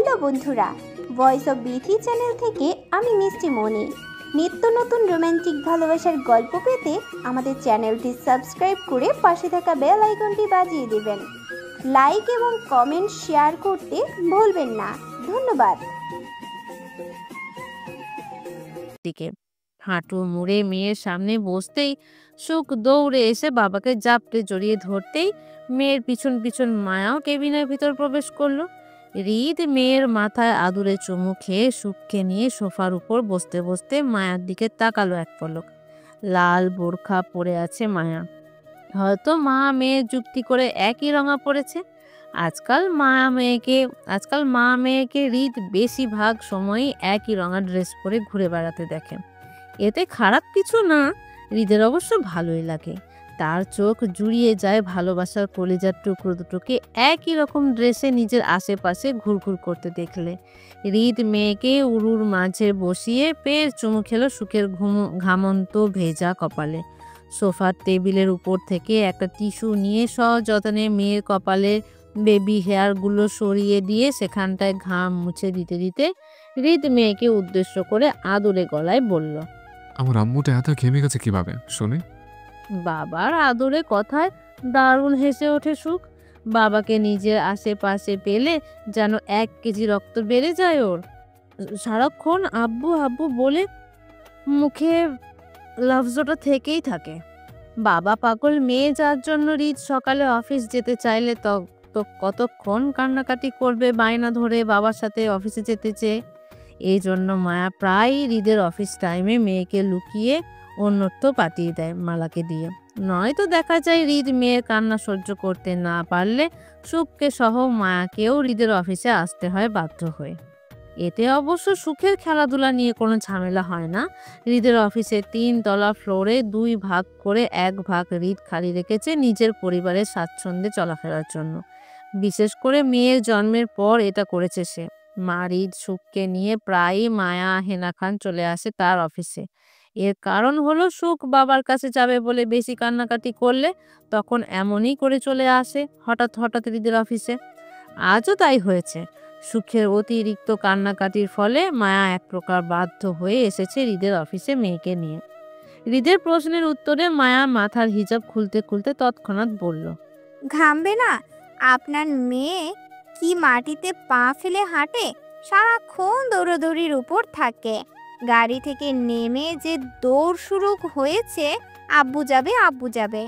Hello বন্ধুরা, voice of Bithi channel থেকে আমি মিষ্টি মনি। নিত্য নতুন রোমান্টিক ভালোবাসার গল্প পেতে আমাদের চ্যানেলটি সাবস্ক্রাইব করে পাশে থাকা বেল আইকনটি বাজিয়ে দেবেন। লাইক এবং কমেন্ট শেয়ার করতে ভুলবেন না। ধন্যবাদ। হাঁটু মুড়ে মেয়ের সামনে বসতেই সুখ দৌড়ে এসে বাবাকে জাপটে জড়িয়ে ধরতেই মেয়ের পিছন পিছন মায়াও কেবিনের ভিতর প্রবেশ করলো। হৃদ মেয়ের মাথায় আদুরে চুমু খেয়ে সুখকে নিয়ে সোফার উপর বসতে বসতে মায়ার দিকে তাকালো এক পলক। লাল বোরখা পরে আছে মায়া। হয়তো মা মেয়ে যুক্তি করে একই রঙা পড়েছে। আজকাল মা মেয়েকে হৃদ বেশিরভাগ সময়ই একই রঙা ড্রেস পরে ঘুরে বেড়াতে দেখে। এতে খারাপ কিছু না, হৃদের অবশ্য ভালোই লাগে। তার চোখ জুড়িয়ে যায় ভালোবাসার কলিজার টুকরো দুটোকে একই রকম ড্রেসে নিজের আশেপাশে ঘুরঘুর করতে দেখলে। হৃদ মেয়েকে উরুর মাঝে বসিয়ে পেয়ে চুমু খেলো সুখের ঘামন্ত ভেজা কপালে। সোফার টেবিলের উপর থেকে একটা টিস্যু নিয়ে সযত্নে মেয়ের কপালে বেবি হেয়ারগুলো সরিয়ে দিয়ে সেখানটায় ঘাম মুছে দিতে দিতে হৃদ মেয়েকে উদ্দেশ্য করে আদুরে গলায় বলল, আমার আম্মুটা এত ঘেমে গেছে কিভাবে শুনে? বাবার আদরে কথায় দারুণ হেসে ওঠে সুখ। বাবাকে নিজের আশেপাশে পেলে যেন 1 কেজি রক্ত বেড়ে যায় ওর। সারাক্ষণ আব্বু আব্বু বলে মুখে লফজটা থেকেই থাকে। বাবা পাগল মেয়ে, যার জন্য হৃদ সকালে অফিস যেতে চাইলে তো কতক্ষণ কান্নাকাটি করবে বায়না ধরে বাবার সাথে অফিসে যেতে চেয়ে। এই জন্য মায়া প্রায় হৃদের অফিস টাইমে মেয়েকে লুকিয়ে অন্যত্র পাঠিয়ে দেয় মালাকে দিয়ে। নয়তো দেখা যায় হৃদ মেয়ের কান্না সহ্য করতে না পারলে সুখকে সহ মায়াকেও হৃদের অফিসে আসতে হয় বাধ্য হয়ে। এতে অবশ্য সুখের খেলাধুলা নিয়ে কোনো ঝামেলা হয় না। হৃদের অফিসে 3 তলা ফ্লোরে 2 ভাগ করে 1 ভাগ হৃদ খালি রেখেছে নিজের পরিবারের স্বাচ্ছন্দ্যে চলাফেরার জন্য। বিশেষ করে মেয়ের জন্মের পর এটা করেছে সে। মা হৃদ সুখকে নিয়ে প্রায়ই মায়া হেনা খান চলে আসে তার অফিসে। এর কারণ হলো সুখ বাবার কাছে যাবে বলে বেশি কান্নাকাটি করলে তখন এমনই করে চলে আসে হঠাৎ হঠাৎ হৃদের অফিসে। আজও তাই হয়েছে। সুখের অতিরিক্ত কান্নাকাটির ফলে মায়া এক প্রকার বাধ্য হয়ে এসেছে হৃদের অফিসে মেয়েকে নিয়ে। হৃদের প্রশ্নের উত্তরে মায়া মাথার হিজাব খুলতে খুলতে তৎক্ষণাৎ বলল, ঘামবে না? আপনার মেয়ে কি মাটিতে পা ফেলে হাঁটে? সারাক্ষণ দৌড়াদৌড়ির উপর থাকে। গাড়ি থেকে নেমে যে দৌড় শুরু হয়েছে, আব্বু যাবে আব্বু যাবে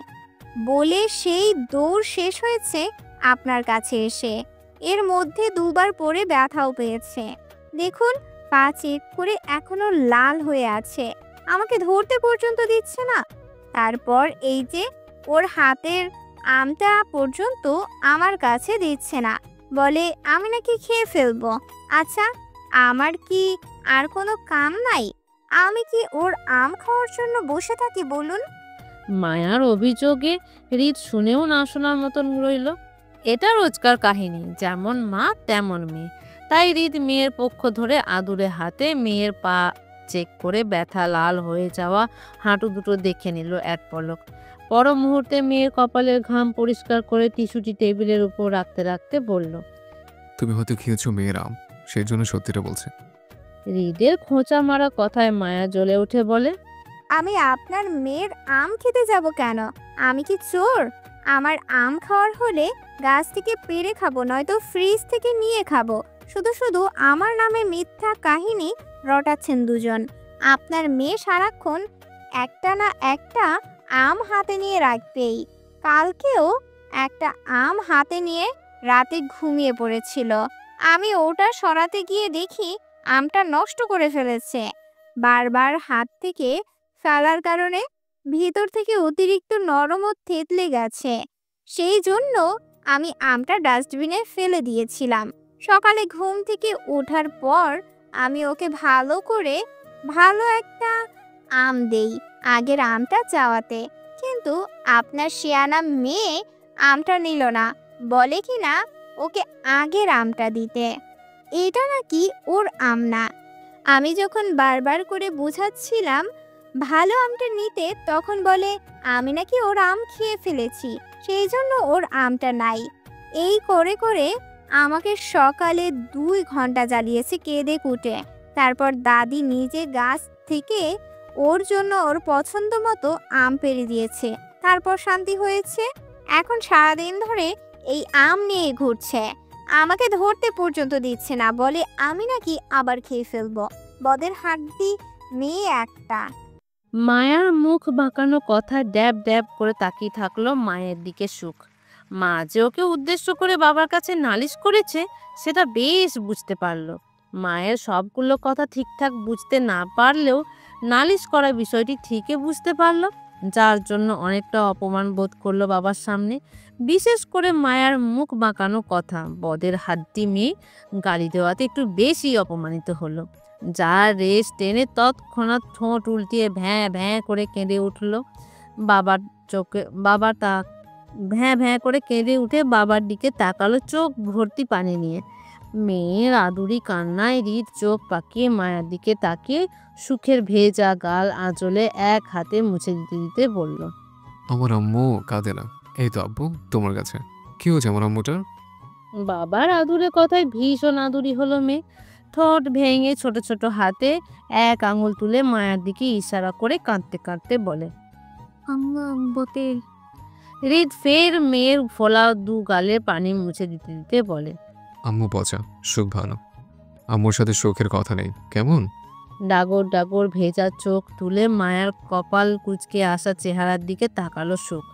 বলে, সেই দৌড় শেষ হয়েছে আপনার কাছে এসে। এর মধ্যে 2 বার পরে ব্যথাও পেয়েছে। দেখুন, পা চেক করে এখনো লাল হয়ে আছে। আমাকে ধরতে পর্যন্ত দিচ্ছে না। তারপর এই যে ওর হাতের আমটা পর্যন্ত আমার কাছে দিচ্ছে না, বলে আমি নাকি খেয়ে ফেলবো। আচ্ছা, আমার কি আর কোনো কাম নাই? আমি কি ওর আম খাওয়ার জন্য বসে থাকি বলুন? মায়ার অভিযোগে হৃদ শুনেও না শোনার মতন রইল। এটা রোজকার কাহিনী, যেমন মা তেমন মেয়ে। তাই হৃদ মেয়ের পক্ষ ধরে আদুরে হাতে মেয়ের পা চেক করে ব্যথা লাল হয়ে যাওয়া হাঁটু দুটো দেখে নিল এক পলক। পর মুহূর্তে মেয়ের কপালের ঘাম পরিষ্কার করে টিস্যুটি টেবিলের উপর রাখতে রাখতে বলল, তুমি হয়তো খেয়েছো মেয়ের আম, সেই জন্য সত্যিটা বলছে। হৃদের খোঁচা মারা কথায় মায়া জ্বলে উঠে বলে, আমি আপনার মেয়ের আম খেতে যাব কেন? আমি কি চোর? আমার আম খাওয়ার হলে গাছ থেকে পেড়ে খাবো, নয়তো ফ্রিজ থেকে নিয়ে খাবো। শুধু শুধু আমার নামে মিথ্যা কাহিনী রটাচ্ছেন দুজন। আপনার মেয়ে সারাক্ষণ একটা না একটা আম হাতে নিয়ে রাখবেই। কালকেও একটা আম হাতে নিয়ে রাতে ঘুমিয়ে পড়েছিল। আমি ওটা সরাতে গিয়ে দেখি আমটা নষ্ট করে ফেলেছে। বারবার হাত থেকে ফেলার কারণে ভিতর থেকে অতিরিক্ত নরম ও থেতলে গেছে। সেই জন্য আমি আমটা ডাস্টবিনে ফেলে দিয়েছিলাম। সকালে ঘুম থেকে ওঠার পর আমি ওকে ভালো একটা আম দেই আগের আমটা চাওয়াতে, কিন্তু আপনার শিয়ানা মেয়ে আমটা নিল না, বলে কি না ওকে আগের আমটা দিতে। এটা নাকি ওর আম না। আমি যখন বারবার করে বোঝাচ্ছিলাম ভালো আমটা নিতে, তখন বলে আমি নাকি ওর আম খেয়ে ফেলেছি, সেই জন্য ওর আমটা নাই। এই করে করে আমাকে সকালে 2 ঘন্টা জ্বালিয়েছে কেঁদে কুটে। তারপর দাদি নিজে গাছ থেকে ওর জন্য ওর পছন্দ মতো আম পেড়ে দিয়েছে। তারপর শান্তি হয়েছে। এখন সারাদিন ধরে এই আম নিয়ে ঘুরছে, আমাকে ধরতে পর্যন্ত দিচ্ছে না, বলে আমি নাকি আবার খেয়ে ফেলবো। বদের হাড্ডি মেয়ে একটা। মায়ার মুখ বাঁকানো কথা ড্যাব ড্যাব করে তাকিয়ে থাকলো মায়ের দিকে সুখ। মা যে ওকে উদ্দেশ্য করে বাবার কাছে নালিশ করেছে সেটা বেশ বুঝতে পারলো। মায়ের সবগুলো কথা ঠিকঠাক বুঝতে না পারলেও নালিশ করা বিষয়টি ঠিকই বুঝতে পারলো, যার জন্য অনেকটা অপমান বোধ করলো বাবার সামনে। বিশেষ করে মায়ার মুখ বাঁকানো কথা বদের হাড্ডি মেয়ে গালি দেওয়াতে একটু বেশি অপমানিত হলো। যার রেশ টেনে তৎক্ষণাৎ ঠোঁট উল্টিয়ে ভ্যাঁ ভ্যাঁ করে কেঁদে উঠল। বাবার চোখে বাবা তা ভ্যাঁ ভ্যাঁ করে কেঁদে উঠে বাবার দিকে তাকালো চোখ ভর্তি পানি নিয়ে। মেয়ের আদুরি কান্নায় হৃদ চোখ পাকিয়ে মায়ের দিকে তাকিয়ে সুখের ভেজা গাল আঁচলে এক হাতে মুছে দিতে দিতে বলল, আমার আম্মু কাঁদে না। এই তো আব্বু তোমার কাছে। কি হয়েছে আমার আম্মুটার? বাবার আদুরে কথায় ভীষণ আদুরি হলো মেয়ে। ঠোঁট ভেঙে ছোট ছোট হাতে এক আঙুল তুলে মায়ের দিকে ইশারা করে কাঁদতে কাঁদতে বলে, আম্মু বতে। হৃদ ফের মেয়ের ফোলা দু গালে পানি মুছে দিতে দিতে বলে, আম্মু পচা, সুখ ভালো। আম্মুর সাথে সুখের কথা নেই কেমন? ডাগর ডাগর ভেজা চোখ তুলে মায়ের কপাল কুঁচকে আসা চেহারার দিকে তাকালো সুখ।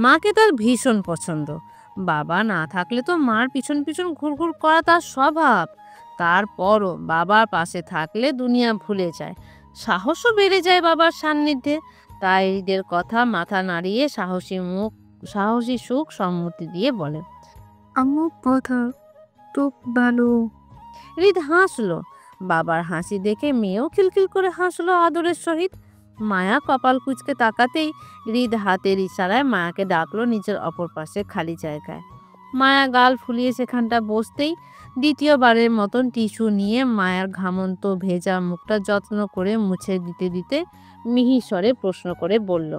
মাকে তার ভীষণ পছন্দ। বাবা না থাকলে তো মার পিছন পিছন ঘুরঘুর করা তার স্বভাব। তারপরও বাবার পাশে থাকলে দুনিয়া ভুলে যায়, সাহসও বেড়ে যায় বাবার সান্নিধ্যে। তাই হৃদের কথা মাথা নাড়িয়ে সাহসী সুখ সম্মতি দিয়ে বলে, আম্মু কথা তো ভালো। হৃদ হাসলো। বাবার হাসি দেখে মেয়েও খিলখিল করে হাসলো আদরের সহিত। মায়া কপাল কুঁচকে তাকাতেই হৃদ হাতের ইশারায় মায়াকে ডাকলো নিজের অপর পাশে খালি জায়গায়। মায়া গাল ফুলিয়ে সেখানটা বসতেই দ্বিতীয়বারের মতন টিস্যু নিয়ে মায়ের ঘামন্ত ভেজা মুখটা যত্ন করে মুছে দিতে দিতে মিহি স্বরে প্রশ্ন করে বলল,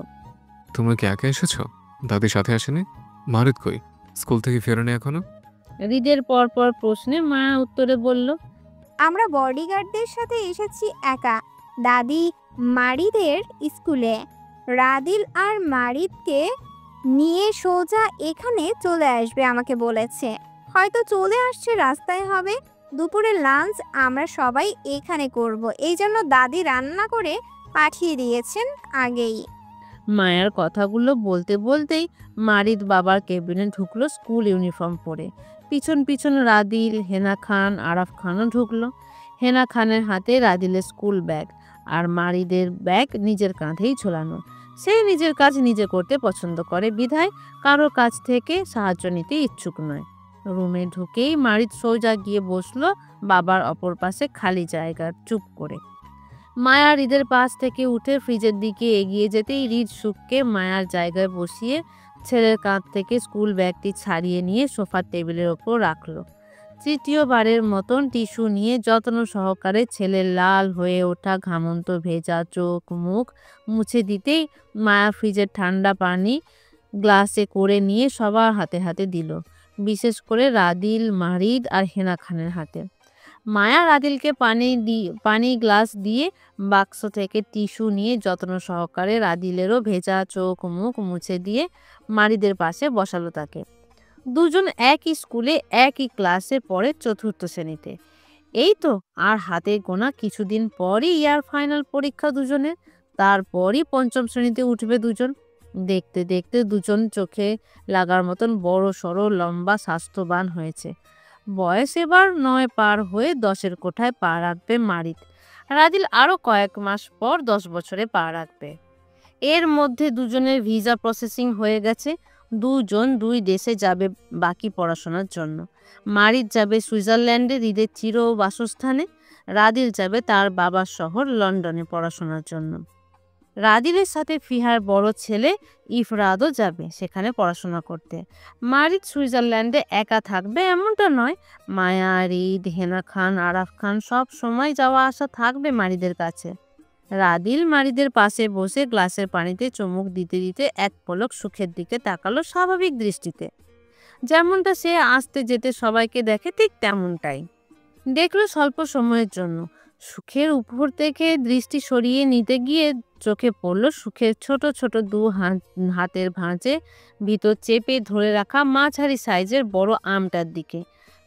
তোমরা কি একা এসেছো? দাদির সাথে আসেনি? মারিত কই? স্কুল থেকে ফেরেনি এখনো? হৃদের পরপর প্রশ্নে মায়া উত্তরে বলল, আমরা বডিগার্ডদের সাথে এসেছি একা। দাদি মারিদের স্কুলে। রাদিল আর মারিদকে নিয়ে সোজা এখানে চলে আসবে আমাকে বলেছে। হয়তো চলে আসছে, রাস্তায় হবে। দুপুরের লাঞ্চ আমরা সবাই এখানে করব, এই জন্য দাদি রান্না করে পাঠিয়ে দিয়েছেন আগেই। মায়ের কথাগুলো বলতে বলতেই মারিদ বাবার কেবিনে ঢুকলো স্কুল ইউনিফর্ম পরে। পিছন পিছন রাদিল, হেনা খান, আরাফ খানও ঢুকলো। হেনা খানের হাতে রাদিলের স্কুল ব্যাগ, আর মারিদের ব্যাগ নিজের কাঁধেই ঝোলানো। সে নিজের কাজ নিজে করতে পছন্দ করে বিধায় কারোর কাছ থেকে সাহায্য নিতে ইচ্ছুক নয়। রুমে ঢুকেই মারিদ সোজা গিয়ে বসলো বাবার অপর পাশে খালি জায়গা চুপ করে। মায়া হৃদের পাশ থেকে উঠে ফ্রিজের দিকে এগিয়ে যেতেই হৃদ সুখকে মায়ার জায়গায় বসিয়ে ছেলের কাঁধ থেকে স্কুল ব্যাগটি ছাড়িয়ে নিয়ে সোফার টেবিলের ওপর রাখলো। তৃতীয়বারের মতন টিস্যু নিয়ে যত্ন সহকারে ছেলের লাল হয়ে ওঠা ঘামন্ত ভেজা চোখ মুখ মুছে দিতেই মায়া ফ্রিজের ঠান্ডা পানি গ্লাসে করে নিয়ে সবার হাতে হাতে দিল, বিশেষ করে রাদিল, মারিদ আর হেনা খানের হাতে। মায়া রাদিলকে পানি গ্লাস দিয়ে বাক্স থেকে টিস্যু নিয়ে যত্ন সহকারে রাদিলেরও ভেজা চোখ মুখ মুছে দিয়ে মারিদের পাশে বসালো তাকে। দুজন একই স্কুলে একই ক্লাসে পড়ে, চতুর্থ শ্রেণীতে। এই তো আর হাতে গোনা কিছুদিন পরই ইয়ার ফাইনাল পরীক্ষা দুজনের। তারপরই পঞ্চম শ্রেণীতে উঠবে দুজন। দেখতে দেখতে দুজন চোখে লাগার মতন বড় সড়ো লম্বা স্বাস্থ্যবান হয়েছে। বয়স এবার 9 পার হয়ে 10-এর কোঠায় পা রাখবে মারিদ। রাদিল আরও কয়েক মাস পর 10 বছরে পা রাখবে। এর মধ্যে দুজনের ভিসা প্রসেসিং হয়ে গেছে। দুজন দুই দেশে যাবে বাকি পড়াশোনার জন্য। মারিদ যাবে সুইজারল্যান্ডে হৃদের চির বাসস্থানে। রাদিল যাবে তার বাবার শহর লন্ডনে পড়াশোনার জন্য। রাদিলের সাথে ফিহার বড় ছেলে ইফরাদও যাবে সেখানে পড়াশোনা করতে। মারিদ সুইজারল্যান্ডে একা থাকবে এমনটা নয়। মায়া, হৃদ, হেনা খান, আরাফ খান সব সময় যাওয়া আসা থাকবে মারিদের কাছে। রাদিল মারিদের পাশে বসে গ্লাসের পানিতে চুমুক দিতে দিতে এক পলক সুখের দিকে তাকালো স্বাভাবিক দৃষ্টিতে। যেমনটা সে আসতে যেতে সবাইকে দেখে ঠিক তেমনটাই দেখলো স্বল্প সময়ের জন্য। সুখের উপর থেকে দৃষ্টি সরিয়ে নিতে গিয়ে চোখে পড়ল সুখের ছোট ছোট হাতের ভাঁজে ভিতর চেপে ধরে রাখা মাঝারি সাইজের বড় আমটার দিকে।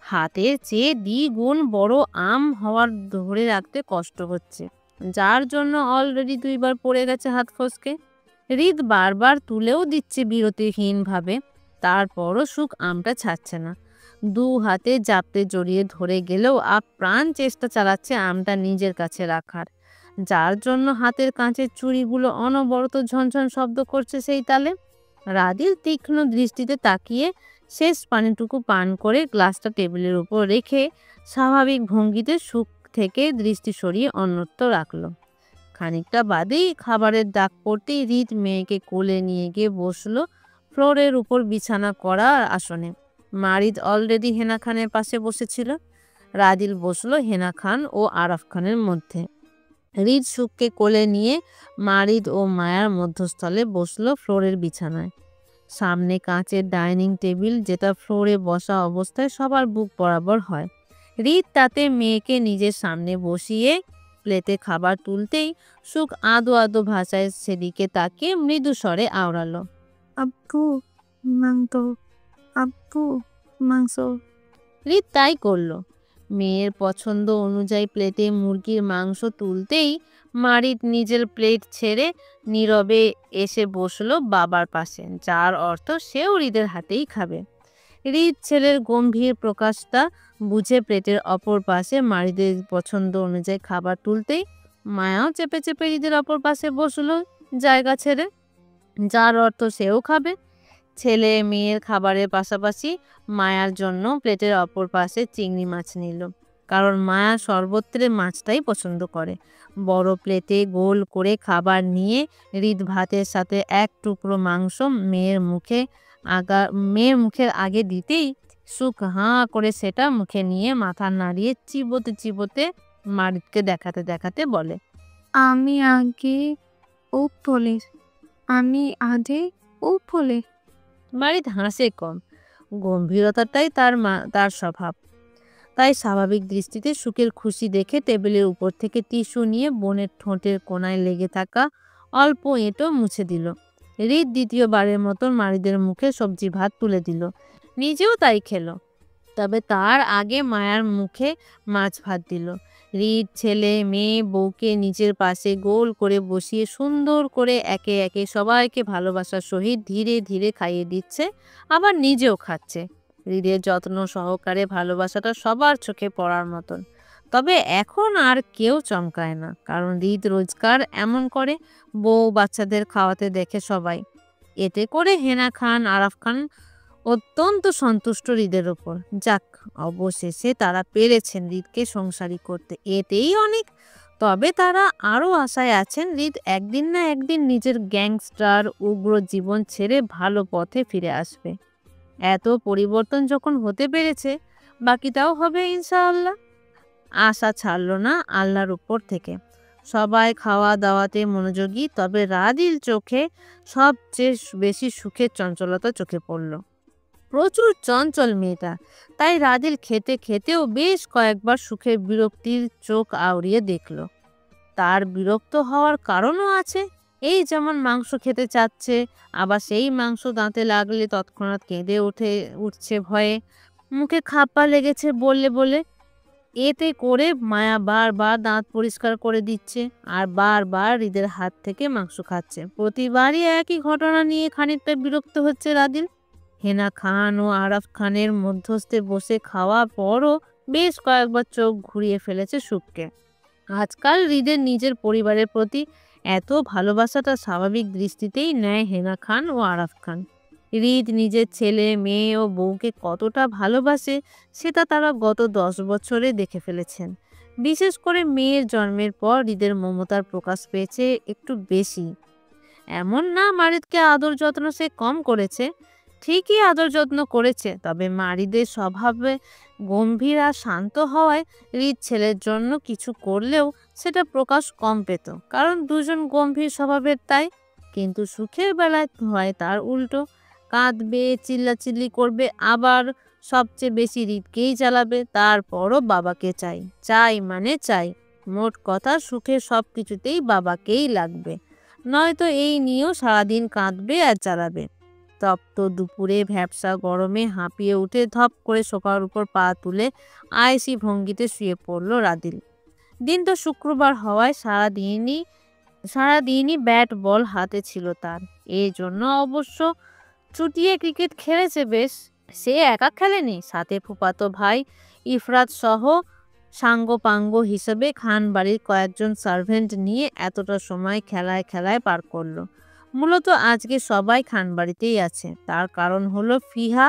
হাতের চেয়ে দ্বিগুণ বড় আম হওয়ার ধরে রাখতে কষ্ট হচ্ছে, যার জন্য অলরেডি 2বার পড়ে গেছে হাত ফসকে। হৃদ বারবার তুলেও দিচ্ছে বিরতিহীনভাবে, তারপরও সুখ আমটা ছাড়ছে না। 2 হাতে জাপটে জড়িয়ে ধরে গেলেও আপ্রাণ চেষ্টা চালাচ্ছে আমটা নিজের কাছে রাখার, যার জন্য হাতের কাঁচের চুড়িগুলো অনবরত ঝনঝন শব্দ করছে সেই তালে। রাদিল তীক্ষ্ণ দৃষ্টিতে তাকিয়ে শেষ পানিটুকু পান করে গ্লাসটা টেবিলের উপর রেখে স্বাভাবিক ভঙ্গিতে সুখ থেকে দৃষ্টি সরিয়ে অন্যত্র রাখলো। খানিকটা বাদেই খাবারের ডাক পড়তেই হৃদ মেয়েকে কোলে নিয়ে গিয়ে বসলো ফ্লোরের উপর বিছানা করা আসনে। মারিদ অলরেডি হেনা খানের পাশে বসেছিল। রাদিল বসলো হেনা খান ও আরাফ খানের মধ্যে। হৃদ সুখকে কোলে নিয়ে মারিদ ও মায়ার মধ্যস্থলে বসলো ফ্লোরের বিছানায়। সামনে কাঁচের ডাইনিং টেবিল, যেটা ফ্লোরে বসা অবস্থায় সবার বুক বরাবর হয়। হৃদ তাতে মেয়েকে নিজের সামনে বসিয়ে প্লেটে খাবার তুলতেই সুখ আদো আদো ভাষায় সেদিকে তাকিয়ে মৃদু স্বরে আওড়ালো, আব্বু মাংস, আব্বু মাংস। হৃদ তাই করলো। মেয়ের পছন্দ অনুযায়ী প্লেটে মুরগির মাংস তুলতেই মারিদ নিজের প্লেট ছেড়ে নীরবে এসে বসলো বাবার পাশে, যার অর্থ সেও হৃদের হাতেই খাবে। হৃদ ছেলের গম্ভীর প্রকাশটা বুঝে প্লেটের অপর পাশে মারিদের পছন্দ অনুযায়ী খাবার তুলতেই মায়াও চেপে চেপে হৃদের অপর পাশে বসলো জায়গা ছেড়ে, যার অর্থ সেও খাবে। ছেলে মেয়ের খাবারের পাশাপাশি মায়ার জন্য প্লেটের অপর পাশে চিংড়ি মাছ নিল, কারণ মায়া সর্বত্রে মাছটাই পছন্দ করে। বড় প্লেটে গোল করে খাবার নিয়ে হৃদ ভাতের সাথে এক টুকরো মাংস মেয়ের মুখের আগে দিতেই সুখ হাঁ করে সেটা মুখে নিয়ে মাথা নাড়িয়ে চিবোতে চিবোতে মারিদকে দেখাতে দেখাতে বলে, আমি আগে উপলে, আমি আগে উপলে। মারিদ হাসে কম, গম্ভীরতাটাই তার স্বভাব। তাই স্বাভাবিক দৃষ্টিতে সুখের খুশি দেখে টেবিলের উপর থেকে টিস্যু নিয়ে বোনের ঠোঁটের কোণায় লেগে থাকা অল্প এঁটো মুছে দিল। হৃদ দ্বিতীয়বারের মতন মারিদের মুখে সবজি ভাত তুলে দিল, নিজেও তাই খেলো। তবে তার আগে মায়ার মুখে মাছ ভাত দিল। হৃদ ছেলে মেয়ে বউকে নিজের পাশে গোল করে বসিয়ে সুন্দর করে একে একে সবাইকে ভালোবাসার সহিত ধীরে ধীরে খাইয়ে দিচ্ছে, আবার নিজেও খাচ্ছে। হৃদের যত্ন সহকারে ভালোবাসাটা সবার চোখে পড়ার মতন। তবে এখন আর কেউ চমকায় না, কারণ হৃদ রোজগার এমন করে বউ বাচ্চাদের খাওয়াতে দেখে সবাই। এতে করে হেনা খান আরাফ খান অত্যন্ত সন্তুষ্ট হৃদের ওপর। যাক, অবশেষে তারা পেরেছেন হৃদকে সংসারী করতে, এতেই অনেক। তবে তারা আরও আশায় আছেন হৃদ একদিন না একদিন নিজের গ্যাংস্টার উগ্র জীবন ছেড়ে ভালো পথে ফিরে আসবে। এত পরিবর্তন যখন হতে পেরেছে, বাকিটাও হবে ইনশাআল্লাহ। আশা ছাড়ল না আল্লাহর উপর থেকে। সবাই খাওয়া দাওয়াতে মনোযোগী, তবে রাদিল চোখে সবচেয়ে বেশি সুখের চঞ্চলতা চোখে পড়ল। প্রচুর চঞ্চল মেয়েটা, তাই রাদিল খেতে খেতেও বেশ কয়েকবার সুখের বিরক্তির চোখ আউড়িয়ে দেখল। তার বিরক্ত হওয়ার কারণও আছে, এই যেমন মাংস খেতে চাচ্ছে, আবার সেই মাংস দাঁতে লাগলে তৎক্ষণাৎ কেঁদে উঠছে ভয়ে, মুখে খাপ্পা লেগেছে বললে বলে। এতে করে মায়া বারবার দাঁত পরিষ্কার করে দিচ্ছে আর বারবার হৃদের হাত থেকে মাংস খাচ্ছে। প্রতিবারই একই ঘটনা নিয়ে খানিকটা বিরক্ত হচ্ছে রাদিল। হেনা খান ও আরাফ খানের মধ্যস্থে বসে খাওয়া পরও বেশ কয়েকবার চোখ ঘুরিয়ে ফেলেছে সুখকে। আজকাল হৃদের নিজের পরিবারের প্রতি এত ভালোবাসাটা স্বাভাবিক দৃষ্টিতেই নেয় হেনা খান ও আরাফ খান। হৃদ নিজের ছেলে মেয়ে ও বউকে কতটা ভালোবাসে সেটা তারা গত 10 বছরে দেখে ফেলেছেন। বিশেষ করে মেয়ের জন্মের পর হৃদের মমতার প্রকাশ পেয়েছে একটু বেশি। এমন না মারিদকে আদর যত্ন সে কম করেছে, ঠিকই আদর যত্ন করেছে, তবে মারিদের স্বভাবে গম্ভীর আর শান্ত হওয়ায় হৃদ ছেলের জন্য কিছু করলেও সেটা প্রকাশ কম পেত, কারণ দুজন গম্ভীর স্বভাবের তাই। কিন্তু সুখের বেলায় হয় তার উল্টো, কাঁদবে, চিল্লাচিল্লি করবে, আবার সবচেয়ে বেশি রিতকেই চালাবে। তারপরও বাবাকে চাই, চাই মানে চাই। মোট কথা সুখের সব কিছুতেই বাবাকেই লাগবে, নয়তো এই নিয়েও সারাদিন কাঁদবে আর চালাবে। তপ্ত দুপুরে ভ্যাপসা গরমে হাঁপিয়ে উঠে ধপ করে সোফার উপর পা তুলে আয়েসি ভঙ্গিতে শুয়ে পড়ল রাদিল। দিন তো শুক্রবার হওয়ায় সারাদিনই ব্যাট বল হাতে ছিল তার। এই জন্য অবশ্য চুটিয়ে ক্রিকেট খেলেছে বেশ। সে একা খেলেনি, সাথে ফুফাতো ভাই ইফরাত সহ সাঙ্গপাঙ্গ হিসেবে খান বাড়ির কয়েকজন সার্ভেন্ট নিয়ে এতটা সময় খেলায় খেলায় পার করলো। মূলত আজকে সবাই খান বাড়িতেই আছে, তার কারণ হলো ফিহা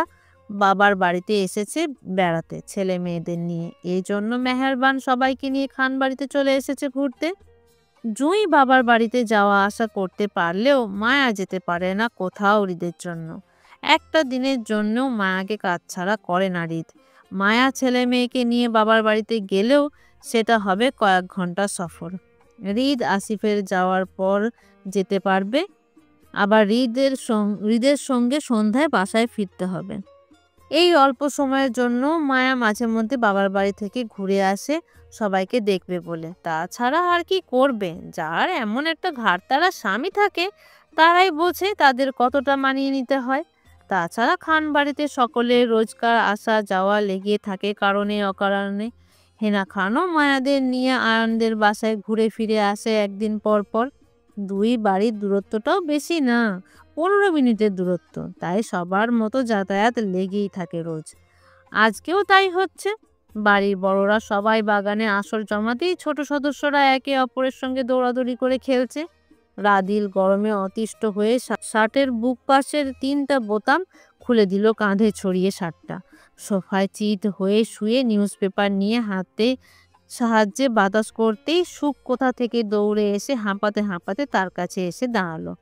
বাবার বাড়িতে এসেছে বেড়াতে ছেলে মেয়েদের নিয়ে। এই জন্য মেহেরবান সবাইকে নিয়ে খান বাড়িতে চলে এসেছে ঘুরতে। জুঁই বাবার বাড়িতে যাওয়া আসা করতে পারলেও মায়া যেতে পারে না কোথাও হৃদের জন্য। একটা দিনের জন্যও মায়াকে কাছছাড়া করে না হৃদ। মায়া ছেলে মেয়েকে নিয়ে বাবার বাড়িতে গেলেও সেটা হবে কয়েক ঘন্টা সফর। হৃদ আসিফের যাওয়ার পর যেতে পারবে, আবার হৃদের সঙ্গে সন্ধ্যায় বাসায় ফিরতে হবে। এই অল্প সময়ের জন্য মায়া মাঝে মধ্যে বাবার বাড়ি থেকে ঘুরে আসে সবাইকে দেখবে বলে। তাছাড়া আর কি করবে? যার এমন একটা ঘাড়তারা স্বামী থাকে তারাই বোঝে তাদের কতটা মানিয়ে নিতে হয়। তাছাড়া খান বাড়িতে সকলের রোজকার আসা যাওয়া লেগে থাকে কারণে অকারণে। হেনা খানও মায়াদের নিয়ে আনন্দের বাসায় ঘুরে ফিরে আসে একদিন পর পর। দুই বাড়ির দূরত্বটাও বেশি না, 15 মিনিটের দূরত্ব, তাই সবার মতো যাতায়াত লেগেই থাকে রোজ। আজকেও তাই হচ্ছে। বাড়ির বড়রা সবাই বাগানে আসর জমাতেই ছোট সদস্যরা একে অপরের সঙ্গে দৌড়াদৌড়ি করে খেলছে। রাদিল গরমে অতিষ্ঠ হয়ে শার্টের বুক পাশের 3টা বোতাম খুলে দিল কাঁধে ছড়িয়ে শার্টটা। সোফায় চিত হয়ে শুয়ে নিউজ পেপার নিয়ে হাতে সাহায্যে বাতাস করতেই সুখ কোথা থেকে দৌড়ে এসে হাঁপাতে হাঁপাতে তার কাছে এসে দাঁড়ালো।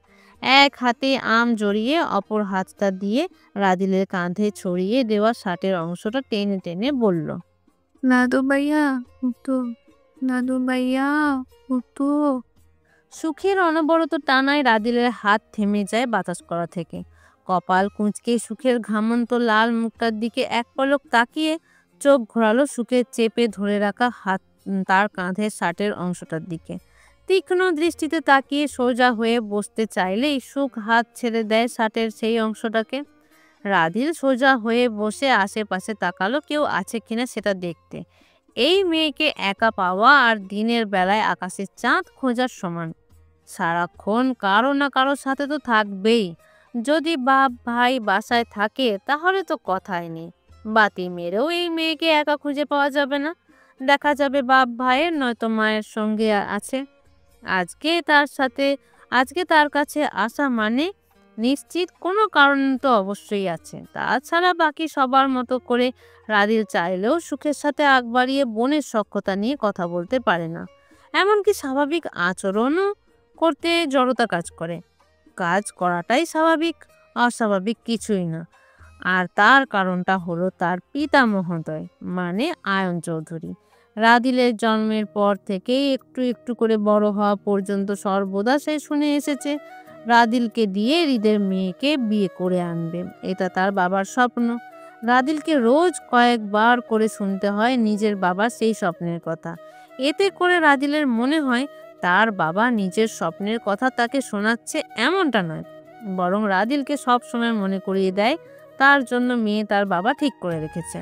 এক হাতে আম জড়িয়ে অপর হাতটা দিয়ে রাদিলের কাঁধে ছড়িয়ে দেওয়া শার্টের অংশটা টেনে টেনে বলল, দাদু ভাইয়া উঠো, দাদু ভাইয়া উঠো। সুখের অনবরত টানায় রাদিলের হাত থেমে যায় বাতাস করা থেকে। কপাল কুঁচকে সুখের ঘামন্ত লাল মুখটার দিকে এক পলক তাকিয়ে চোখ ঘোরালো সুখের চেপে ধরে রাখা হাত তার কাঁধের শার্টের অংশটার দিকে। তীক্ষ্ণ দৃষ্টিতে তাকিয়ে সোজা হয়ে বসতে চাইলেই সুখ হাত ছেড়ে দেয় শার্টের সেই অংশটাকে। রাদিল সোজা হয়ে বসে আশেপাশে তাকালো কেউ আছে কিনা সেটা দেখতে। এই মেয়েকে একা পাওয়া আর দিনের বেলায় আকাশের চাঁদ খোঁজার সমান। সারাক্ষণ কারো না কারোর সাথে তো থাকবেই। যদি বাপ ভাই বাসায় থাকে তাহলে তো কথাই নেই, বাতি মেরেও এই মেয়েকে একা খুঁজে পাওয়া যাবে না। দেখা যাবে বাপ ভাইয়ের নয়তো মায়ের সঙ্গে আছে। আজকে তার কাছে আসা মানে নিশ্চিত কোনো কারণ তো অবশ্যই আছে। তাছাড়া বাকি সবার মতো করে রাদিল চাইলেও সুখের সাথে আগ বাড়িয়ে বোনের সখ্যতা নিয়ে কথা বলতে পারে না। এমনকি স্বাভাবিক আচরণও করতে জড়তা কাজ করে। কাজ করাটাই স্বাভাবিক, অস্বাভাবিক কিছুই না। আর তার কারণটা হলো তার পিতা মহোদয় মানে আয়ন চৌধুরী। রাদিলের জন্মের পর থেকেই একটু একটু করে বড় হওয়া পর্যন্ত সর্বদা সে শুনে এসেছে রাদিলকে দিয়ে হৃদের মেয়েকে বিয়ে করে আনবে। এটা তার বাবার স্বপ্ন। রাদিলকে রোজ কয়েকবার করে শুনতে হয় নিজের বাবার সেই স্বপ্নের কথা। এতে করে রাদিলের মনে হয় তার বাবা নিজের স্বপ্নের কথা তাকে শোনাচ্ছে এমনটা নয়, বরং রাদিলকে সব সময় মনে করিয়ে দেয় তার জন্য মেয়ে তার বাবা ঠিক করে রেখেছে।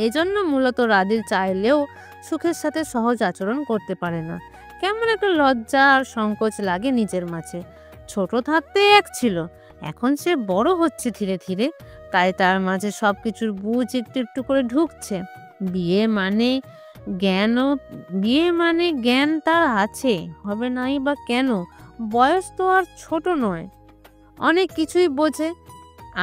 এই জন্য মূলত রাদিল চাইলেও সুখের সাথে সহজ আচরণ করতে পারে না। কেমন একটা লজ্জা আর সংকোচ লাগে নিজের মাঝে। ছোট থাকতে এক ছিল, এখন সে বড় হচ্ছে ধীরে ধীরে, তাই তার মাঝে সব কিছুর বুঝ একটু একটু করে ঢুকছে। বিয়ে মানে জ্ঞান তার আছে, হবে নাই বা কেন? বয়স তো আর ছোট নয়, অনেক কিছুই বোঝে।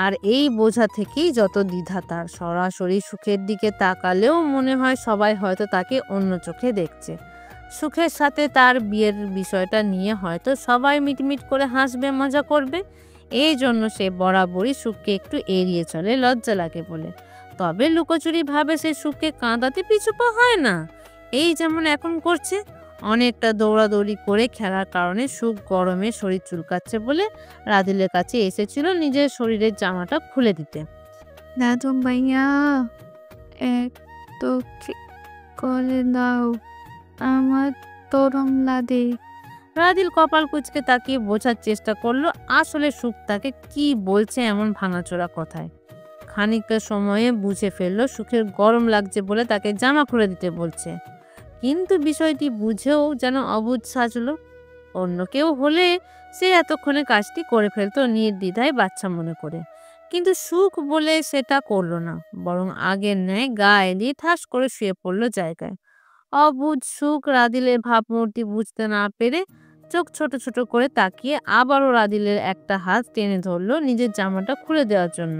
আর এই বোঝা থেকেই যত দ্বিধা তার। সরাসরি সুখের দিকে তাকালেও মনে হয় সবাই হয়তো তাকে অন্য চোখে দেখছে। সুখের সাথে তার বিয়ের বিষয়টা নিয়ে হয়তো সবাই মিটমিট করে হাসবে, মজা করবে। এই জন্য সে বরাবরই সুখকে একটু এড়িয়ে চলে, লজ্জা লাগে বলে। তবে লুকোচুরি ভাবে সে সুখকে কাঁদাতে পিছুপা হয় না, এই যেমন এখন করছে। অনেকটা দৌড়াদৌড়ি করে খেলার কারণে সুখ গরমে শরীর চুলকাচ্ছে বলে রাদিলের কাছে এসেছিল নিজের শরীরের জামাটা খুলে দিতে। দাদু ভাইয়া একটু ঠিক করে দাও, আমার তরম লাগে। রাদিল কপাল কুঁচকে তাকিয়ে বোঝার চেষ্টা করলো আসলে সুখ তাকে কি বলছে এমন ভাঙাচোরা কথায়। খানিকটা সময়ে বুঝে ফেললো সুখের গরম লাগছে বলে তাকে জামা খুলে দিতে বলছে, কিন্তু বিষয়টি বুঝেও যেন অবুঝ সাজলো। অন্য কেউ হলে সে এতক্ষণে কাজটি করে ফেলতো নির্দ্বিধায় বাচ্চা মনে করে, কিন্তু সুখ বলে সেটা করলো না, বরং আগের ন্যায় গায়ে দিয়ে ঠাস করে শুয়ে পড়লো জায়গায়। অবুঝ সুখ রাদিলের ভাবমূর্তি বুঝতে না পেরে চোখ ছোট ছোট করে তাকিয়ে আবারও রাদিলের একটা হাত টেনে ধরলো নিজের জামাটা খুলে দেওয়ার জন্য।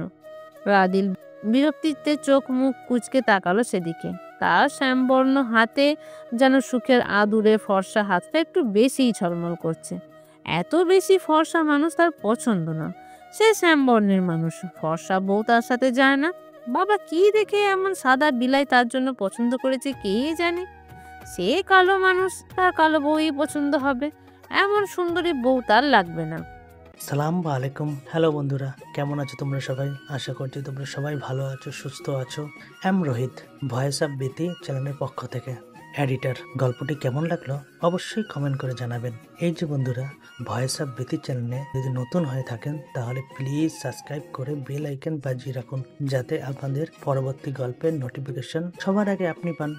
রাদিল বিরক্তিতে চোখ মুখ কুঁচকে তাকালো সেদিকে। তার শ্যামবর্ণ হাতে যেন সুখের আদুরে ফর্সা হাতটা একটু বেশিই ঝলমল করছে। এত বেশি ফর্সা মানুষ তার পছন্দ না, সে শ্যামবর্ণের মানুষ, ফর্সা বউ তার সাথে যায় না। বাবা কি দেখে এমন সাদা বিলাই তার জন্য পছন্দ করেছে কে জানে। সে কালো মানুষ, তার কালো বউই পছন্দ হবে, এমন সুন্দরী বউ তার লাগবে না। সালাম আলাইকুম। হ্যালো বন্ধুরা, কেমন আছো তোমরা সবাই? আশা করছি তোমরা সবাই ভালো আছো, সুস্থ আছো। রোহিত, ভয়েস অফ বিতি চ্যানেলের পক্ষ থেকে এডিটর। গল্পটি কেমন লাগলো অবশ্যই কমেন্ট করে জানাবেন। এই যে বন্ধুরা, ভয়েস অফ বিতি চ্যানেলে যদি নতুন হয়ে থাকেন তাহলে প্লিজ সাবস্ক্রাইব করে বেল আইকন বাজিয়ে রাখুন, যাতে আপনাদের পরবর্তী গল্পের নোটিফিকেশন সবার আগে আপনি পান।